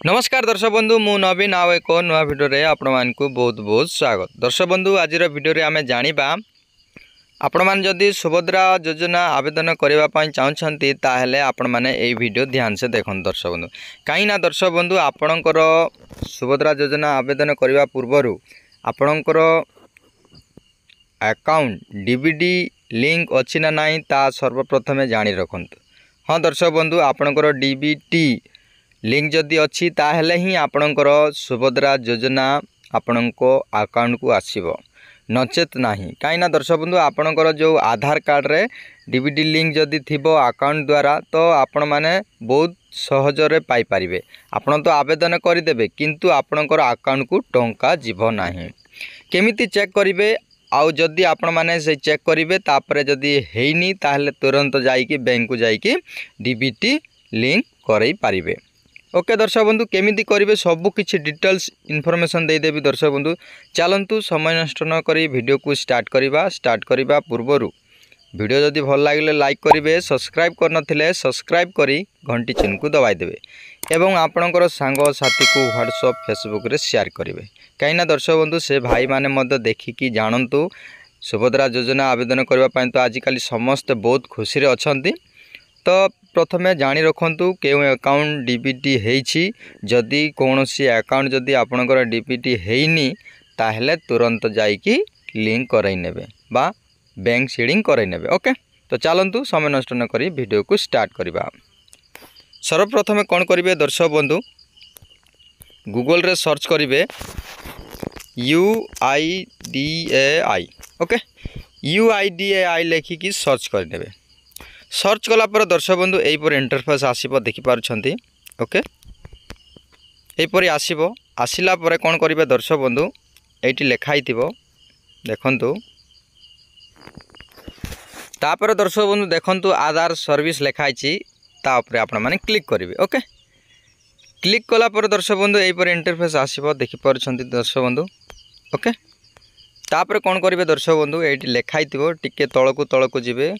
नमस्कार दर्शक बंधु मु नवीन आउ एक नुआ भिडियो रे आपण मानकु बहुत बहुत स्वागत। दर्शक बंधु आज भिडियो रे आमे जानिबा आपण मान जदि सुभद्रा योजना आवेदन करबा पई चाहछंती ताहेले आपण माने एई भिडियो ध्यान से देखन। दर्शक बंधु काई ना दर्शक बंधु आपणकर सुभद्रा योजना आवेदन करबा पूर्वरु आपणकर अकाउंट डीबीडी लिंक अछि ना नाही ता सर्वप्रथमे जानि रखंतु। हां दर्शक बंधु आपणकर डीबीटी लिंक जदि अच्छी ताहेले ही आपणकर सुभद्रा योजना आपणको अकाउंट को आसीबो नचेत नाही। काई ना दर्शक बंधु आपणकर जो आधार कार्ड रे डीबीडी लिंक जदि थिबो अकाउंट द्वारा तो आपण माने बहुत सहज रे पाई परिबे। आपण तो आवेदन करि देबे किंतु आपणकर अकाउंट को टंका जीवो नाही। केमिति चेक करिवे आउ जदि आपण माने से चेक करिवे तापरे जदि हेइनी ताहेले तुरंत जाईकी बैंक को जाईकी डीबीटी लिंक करई परिबे। ओके दर्शक बंधु केमिति करिवे सब किछि डिटेल्स इन्फॉर्मेशन दे देबी। दर्शक बंधु चलंतु समय नष्ट न करी वीडियो को स्टार्ट करिबा पूर्वरु वीडियो जदि भल लागिले लाइक करिवे, सब्सक्राइब करनथिले सब्सक्राइब करी घंटी चिन्ह को दबाई देबे एवं आपणकर सांग साथी को व्हाट्सएप फेसबुक रे शेयर करिवे। काईना दर्शक बंधु से भाई माने मध्य देखिकी जानंतु सुभद्रा योजना आवेदन करबा पई तो आजिकल समस्त बहुत खुशी रे अछंती। तो प्रथमे जानी रखंतु केउ अकाउंट डीबीटी हेइछि जदि कोनोसी अकाउंट जदि आपणकर डीबीटी हेइनी ताहेले तुरंत जाईकी लिंक करई नेबे बा बैंक सीडिंग करई नेबे। ओके तो चलंतु समय नष्ट न करी वीडियो को स्टार्ट करिबा। सर्वप्रथमे कोन करिवे दर्शक बंधु गूगल रे सर्च करिवे UIDAI। ओके UIDAI लेखि की सर्च कर नेबे। सर्च कला पर दर्शक बंधु एपर इंटरफेस आसीबो देखि पारुछंती। ओके एपरि आसीबो आसिला परे कोन करिवे दर्शक बंधु एटी लेखाई थिबो देखंतु तापर दर्शक बंधु देखंतु आधार सर्विस लेखाइछि ता ऊपर आपण माने क्लिक करिवे। ओके क्लिक कला पर दर्शक बंधु एपर इंटरफेस आसीबो देखि पारुछंती दर्शक बंधु। ओके तापर कोन करिवे दर्शक बंधु एटी लेखाई थिबो टिके तळकु जिवे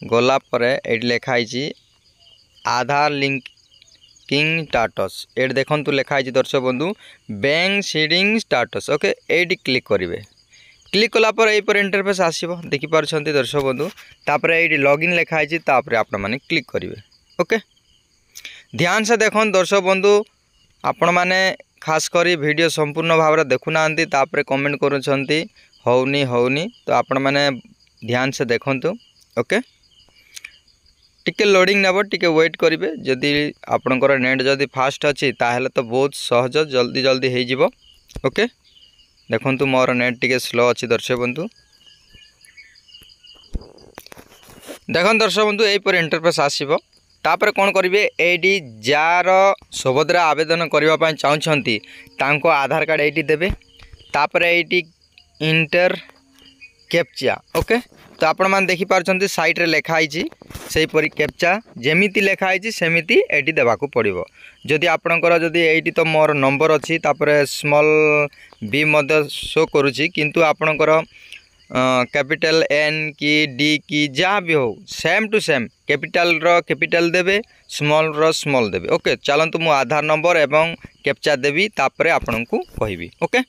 गला पर एट लिखाई आधार लिंकिंग स्टाटस एट देखंतु लिखाई दर्शक बंधु bank seeding status. Okay eighty click करिवे। क्लिक कला पर एपर इंटरफेस आसीबो देखि पारुछंती दर्शक बंधु तापर एटी लॉगिन लिखाई तापर आपण माने क्लिक करिवे। ओके ध्यान से देखन दर्शक बंधु आपण माने खास करी वीडियो संपूर्ण भाव रे देखु नांती तापर कमेंट करूछंती होउनी तो आपण माने ध्यान से देखंतु। ओके टिके लोडिंग नेब टिके वेट करिवे जदि आपणकर नेट जदि फास्ट अछि ताहेले तो बहुत सहज जल्दी हे जिवो। ओके देखंतु मोर नेट टिके स्लो अछि दर्शक बंधु देखन दर्शक बंधु एई पर इंटरफेस आसीबो तापर कोन करिवे एडी जार सुभद्रा आवेदन करबा पई चाहछंती तांको आधार कार्ड एटी देबे तापर एटी इंटर कैप्चा। ओके तो आपण मान देखि पारछंती साइट रे लेखाई से परी कैप्चा जेमिति लेखाई सेमिति एटी देबा को पड़िबो। जदि आपणकर जदि एटी तो मोर नंबर अछि तापर स्मॉल बी मध्य शो करूची किंतु आपणकर कैपिटल एन की डी की जहाँ भी हो सेम टू सेम कैपिटल रो कैपिटल देबे स्मॉल रो स्मॉल देबे। ओके चलंतु मु आधार नंबर एवं कैप्चा देबी तापर आपनकु कहिबी। ओके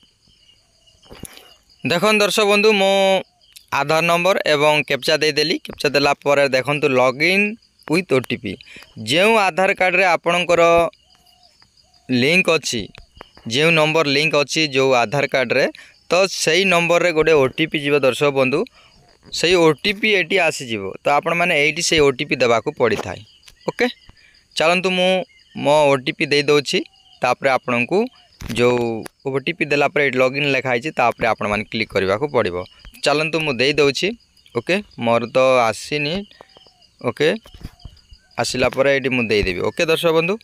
देखन दर्शक बंधु मो आधार नंबर एवं कैप्चा दे देली कैप्चा देला पर देखंतु लॉगिन विथ ओटीपी जेउ आधार कार्ड रे आपणकर लिंक अछि जेउ नंबर लिंक अछि जो आधार कार्ड रे तो सही नंबर रे गोटे ओटीपी जीव दर्शक बंधु सही ओटीपी एटी आसी जीव तो आपण माने एटी से ओटीपी देबा को पड़ी थाई। ओके चलंतु मो ओटीपी दे दोछि तापर आपनकु जो ओटीपी देला पर लॉगिन लिखाई छि तापर आपण माने क्लिक करबा को पड़िबो। चलंतु मु दे दोछि। ओके मोर तो आसीनी। ओके आसिला पर एटी मु दे देबी। ओके दर्शक बंधु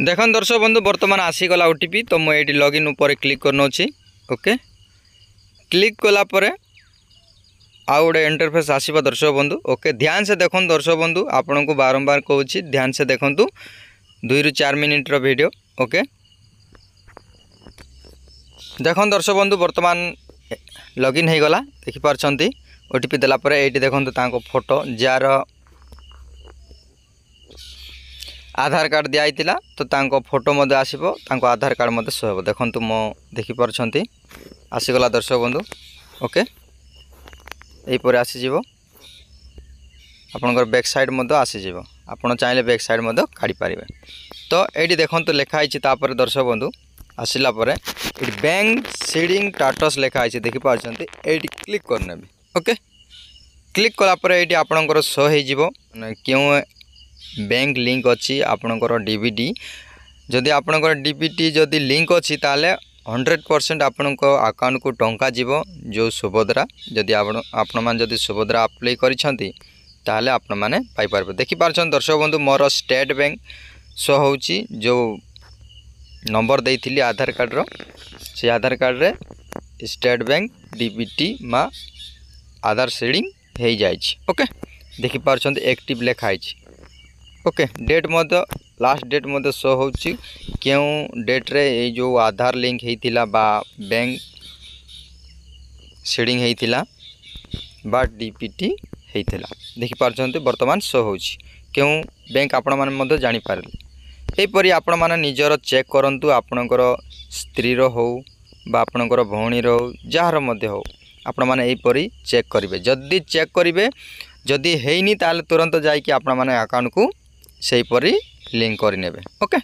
देखन दर्शक बंधु वर्तमान आसी गला ओटीपी तो मु एटी लॉगिन ऊपर क्लिक करनोछि। ओके क्लिक कला पर आउ गोटे इंटरफेस आसीबो दर्शक बंधु। ओके ध्यान से देखन दर्शक बंधु आपन को बारंबार कहूछि ध्यान से देखंतु 2 ରୁ 4 मिनिट रो वीडियो। ओके देखन दर्शक बंधु वर्तमान लॉगिन हो गला देखि पारछंती ओटीपी देला पर एटी देखंतु तांको फोटो जार आधार कार्ड दिया तो तांको फोटो मध्य आसीबो तांको आधार कार्ड मध्य शो हेबो देखंतु मो देखि परछंती आसीगला दर्शक बंधु ओके एही परे आसी जीवो आपनकर बैक साइड मध्य आसी जीवो आपण चाहिले बैक साइड मध्य काढी पारिबे। तो एडी देखंतु लेखा आइछि तापर दर्शक बंधु आसिला परे एडी बैंक सीडिंग स्टेटस लेखा आइछि देखि परछंती एडी क्लिक करनेबे ओके क्लिक कला परे एडी आपनकर शो हे जीवो क्यों बैंक लिंक अच्छी आपणकर डीबीटी जदि आपणकर डीबीटी जदि लिंक अच्छी ताले 100% आपण अकाउंट को टंका जीवो जो सुभद्रा जदि आपण मान जदि सुभद्रा अप्लाई करिसंती ताले आपण माने पाई पारबे। देखि पारछन दर्शक बंधु मोर स्टेट बैंक शो होउची जो नंबर देइथिली आधार कार्ड रो से आधार कार्ड रे स्टेट बैंक डीबीटी मा आधार सीडिंग हे जाइछि ओके देखि पारछन एक्टिव लेखा आइछि ओके डेट मध्य लास्ट डेट मध्य शो होची क्यों डेट रे ए जो आधार लिंक हेतिला बा बैंक सीडिंग हेतिला बा डीपीटी हेतिला देखि पारछन्ते वर्तमान शो होची क्यों बैंक आपण माने मध्य जानि पारले ए परी आपण माने निजर चेक करंतु आपणकर स्त्री रो हो बा आपणकर भौणी रो जहार मध्य हो आपण माने ए परी चेक करिवे जदी चेक करिवे जदी हेइनी ताले तुरंत जाई कि आपण माने अकाउंट को सही परी लिंक करने ओके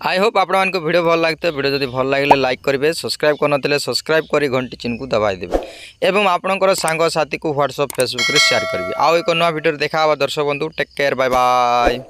आई होप आपण मान को वीडियो भल लगते वीडियो जदि भल लगे लाइक करेंगे सब्सक्राइब करनथिले सब्सक्राइब करी घंटी चिन्ह को दबाई देबे एवं आपणकर सांग साथी को व्हाट्सएप फेसबुक रे शेयर करिवे आउ एक नया वीडियो देखा दर्शक बंधु टेक केयर बाय बाय।